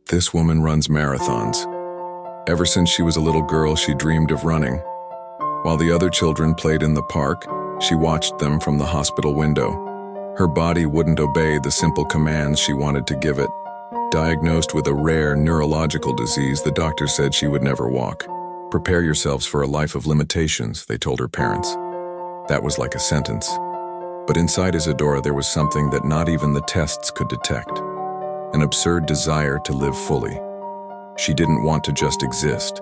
This woman runs marathons. Ever since she was a little girl, she dreamed of running. While the other children played in the park, she watched them from the hospital window. Her body wouldn't obey the simple commands she wanted to give it. Diagnosed with a rare neurological disease, the doctor said she would never walk. "Prepare yourselves for a life of limitations," they told her parents. That was like a sentence. But inside Isadora there was something that not even the tests could detect. An absurd desire to live fully. She didn't want to just exist.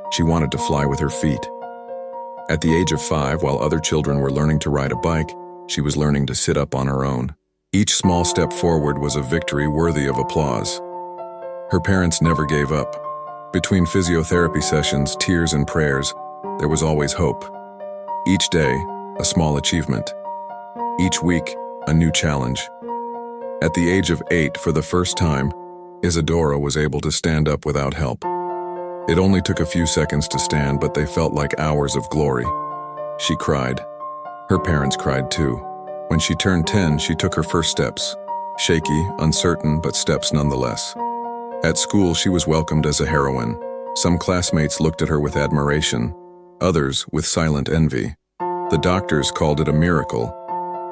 She wanted to fly with her feet. At the age of 5, while other children were learning to ride a bike, she was learning to sit up on her own. Each small step forward was a victory worthy of applause. Her parents never gave up. Between physiotherapy sessions, tears, and prayers, there was always hope. Each day, a small achievement. Each week, a new challenge. At the age of 8, for the first time, Isadora was able to stand up without help. It only took a few seconds to stand, but they felt like hours of glory. She cried. Her parents cried too. When she turned 10, she took her first steps. Shaky, uncertain, but steps nonetheless. At school, she was welcomed as a heroine. Some classmates looked at her with admiration, others with silent envy. The doctors called it a miracle.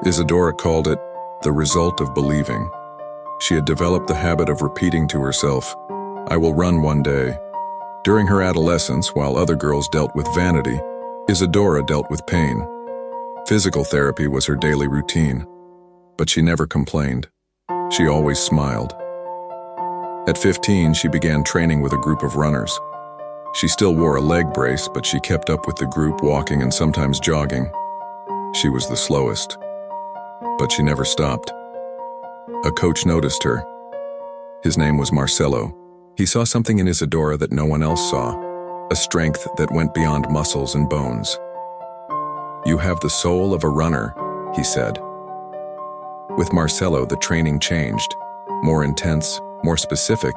Isadora called it the result of believing. She had developed the habit of repeating to herself, "I will run one day." During her adolescence, while other girls dealt with vanity, Isadora dealt with pain. Physical therapy was her daily routine, but she never complained. She always smiled. At 15, she began training with a group of runners. She still wore a leg brace, but she kept up with the group, walking and sometimes jogging. She was the slowest, but she never stopped. A coach noticed her. His name was Marcelo. He saw something in Isadora that no one else saw, a strength that went beyond muscles and bones. "You have the soul of a runner," he said. With Marcelo, the training changed, more intense, more specific,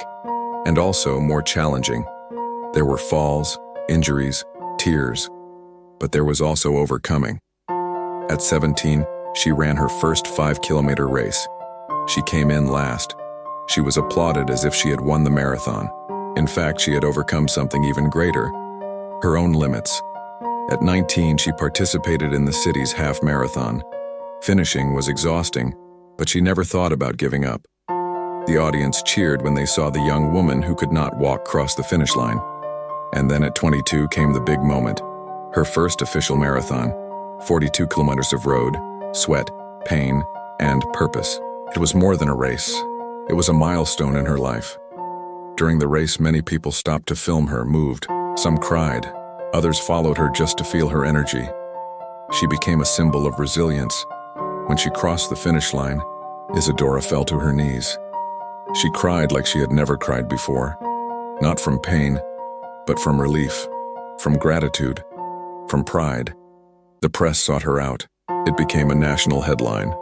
and also more challenging. There were falls, injuries, tears, but there was also overcoming. At 17, she ran her first 5-kilometer race. She came in last. She was applauded as if she had won the marathon. In fact, she had overcome something even greater, her own limits. At 19, she participated in the city's half marathon. Finishing was exhausting, but she never thought about giving up. The audience cheered when they saw the young woman who could not walk cross the finish line. And then at 22 came the big moment, her first official marathon, 42 kilometers of road, sweat, pain, and purpose. It was more than a race. It was a milestone in her life. During the race, many people stopped to film her, moved. Some cried. Others followed her just to feel her energy. She became a symbol of resilience. When she crossed the finish line, Isadora fell to her knees. She cried like she had never cried before. Not from pain, but from relief, from gratitude, from pride. The press sought her out. It became a national headline.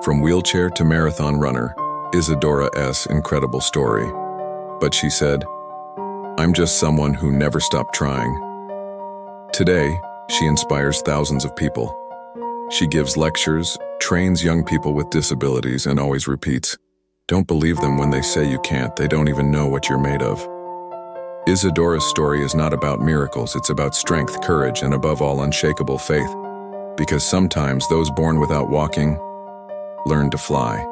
From wheelchair to marathon runner, Isadora's incredible story. But she said, "I'm just someone who never stopped trying." Today, she inspires thousands of people. She gives lectures, trains young people with disabilities, and always repeats, "Don't believe them when they say you can't. They don't even know what you're made of." Isadora's story is not about miracles. It's about strength, courage, and above all, unshakable faith. Because sometimes those born without walking learn to fly.